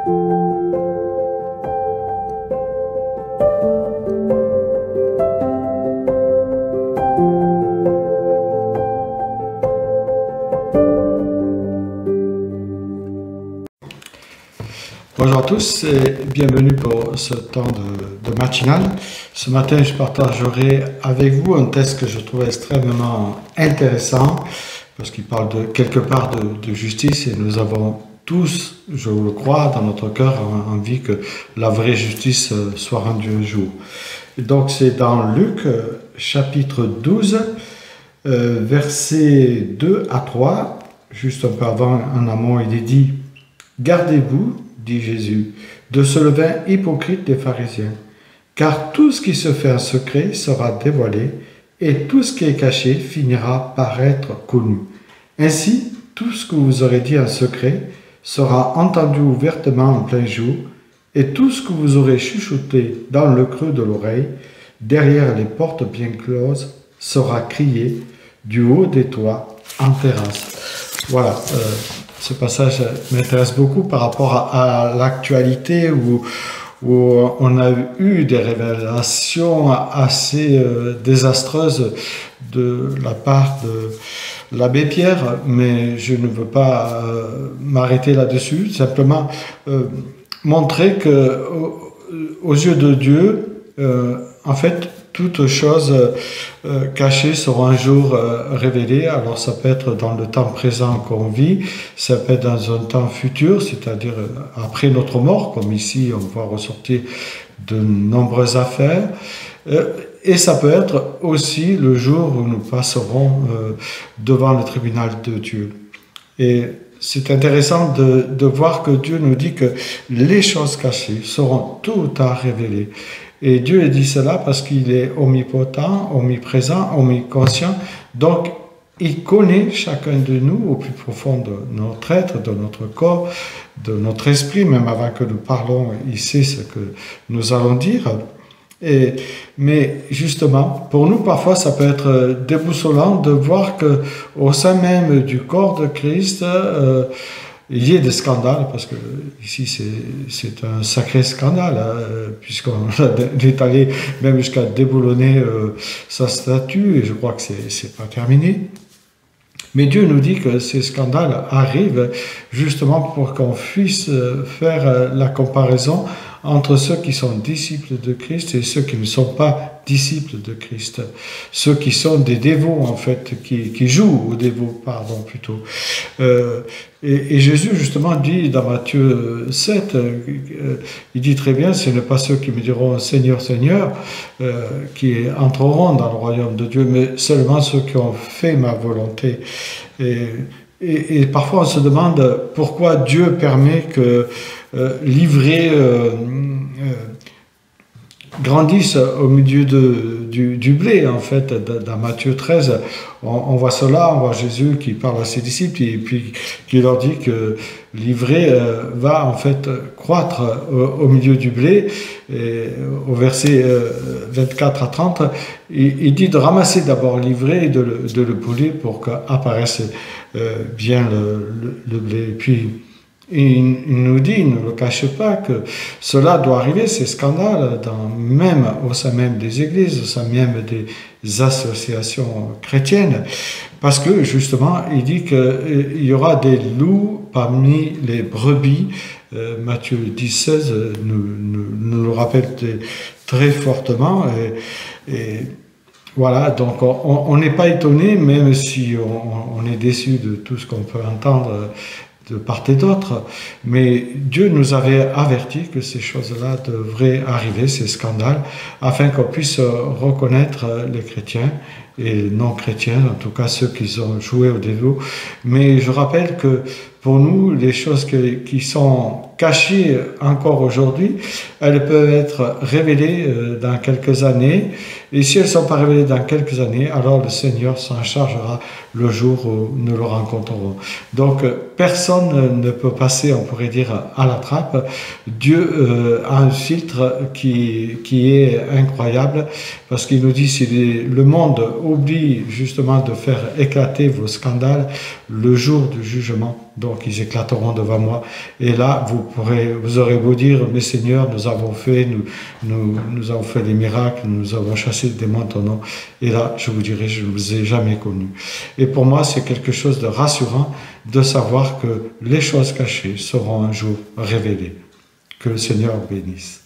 Bonjour à tous et bienvenue pour ce temps de matinale. Ce matin, je partagerai avec vous un texte que je trouve extrêmement intéressant parce qu'il parle quelque part de justice et nous avons tous, je le crois, dans notre cœur envie que la vraie justice soit rendue un jour. Et donc c'est dans Luc chapitre 12, versets 2 à 3, juste un peu avant, en amont, il est dit « Gardez-vous, dit Jésus, de ce levain hypocrite des pharisiens, car tout ce qui se fait en secret sera dévoilé, et tout ce qui est caché finira par être connu. Ainsi, tout ce que vous aurez dit en secret sera entendu ouvertement en plein jour, et tout ce que vous aurez chuchoté dans le creux de l'oreille, derrière les portes bien closes, sera crié du haut des toits en terrasse. » Voilà. Ce passage m'intéresse beaucoup par rapport à l'actualité où on a eu des révélations assez désastreuses de la part de l'abbé Pierre, mais je ne veux pas m'arrêter là-dessus, simplement montrer que aux yeux de Dieu, en fait, toutes choses cachées seront un jour révélées. Alors ça peut être dans le temps présent qu'on vit, ça peut être dans un temps futur, c'est-à-dire après notre mort, comme ici on voit ressortir de nombreuses affaires. Et ça peut être aussi le jour où nous passerons devant le tribunal de Dieu. Et c'est intéressant de voir que Dieu nous dit que les choses cachées seront tôt ou tard révélées. Et Dieu dit cela parce qu'il est omnipotent, omniprésent, omniconscient. Donc, il connaît chacun de nous au plus profond de notre être, de notre corps, de notre esprit, même avant que nous parlons, il sait ce que nous allons dire. Mais justement, pour nous, parfois, ça peut être déboussolant de voir qu'au sein même du corps de Christ, il y a des scandales, parce que ici c'est un sacré scandale, hein, puisqu'on est allé même jusqu'à déboulonner sa statue, et je crois que c'est pas terminé. Mais Dieu nous dit que ces scandales arrivent justement pour qu'on puisse faire la comparaison entre ceux qui sont disciples de Christ et ceux qui ne sont pas disciples de Christ. Ceux qui sont des dévots, en fait, qui jouent aux dévots, pardon, plutôt. Et Jésus, justement, dit dans Matthieu 7, il dit très bien, ce n'est pas ceux qui me diront « Seigneur, Seigneur » qui entreront dans le royaume de Dieu, mais seulement ceux qui ont fait ma volonté. Et parfois, on se demande pourquoi Dieu permet que l'ivraie grandisse au milieu du blé, en fait. Dans Matthieu 13, on voit cela, on voit Jésus qui parle à ses disciples et puis qui leur dit que l'ivraie va en fait croître au milieu du blé. Et au verset 24 à 30, il dit de ramasser d'abord l'ivraie et de le brûler pour qu'apparaisse bien le blé. Et puis, il nous dit, il ne le cache pas, que cela doit arriver, ces scandales, même au sein même des églises, au sein même des associations chrétiennes, parce que justement, il dit qu'il y aura des loups parmi les brebis. Matthieu 10, 16 nous le rappelle très fortement. Et voilà, donc on n'est pas étonné, même si on est déçu de tout ce qu'on peut entendre de part et d'autre, mais Dieu nous avait averti que ces choses-là devraient arriver, ces scandales, afin qu'on puisse reconnaître les chrétiens et les non-chrétiens, en tout cas ceux qui ont joué au dévot. Mais je rappelle que pour nous, les choses qui sont cachées encore aujourd'hui, elles peuvent être révélées dans quelques années. Et si elles ne sont pas révélées dans quelques années, alors le Seigneur s'en chargera le jour où nous le rencontrerons. Donc, personne ne peut passer, on pourrait dire, à la trappe. Dieu a un filtre qui est incroyable, parce qu'il nous dit, si le monde oublie justement de faire éclater vos scandales, le jour du jugement donc ils éclateront devant moi. Et là, vous aurez beau dire, mais Seigneur, nous avons fait des miracles, nous avons chassé des démons en ton nom. Et là, je vous dirai, je ne vous ai jamais connu. Et pour moi, c'est quelque chose de rassurant de savoir que les choses cachées seront un jour révélées. Que le Seigneur bénisse.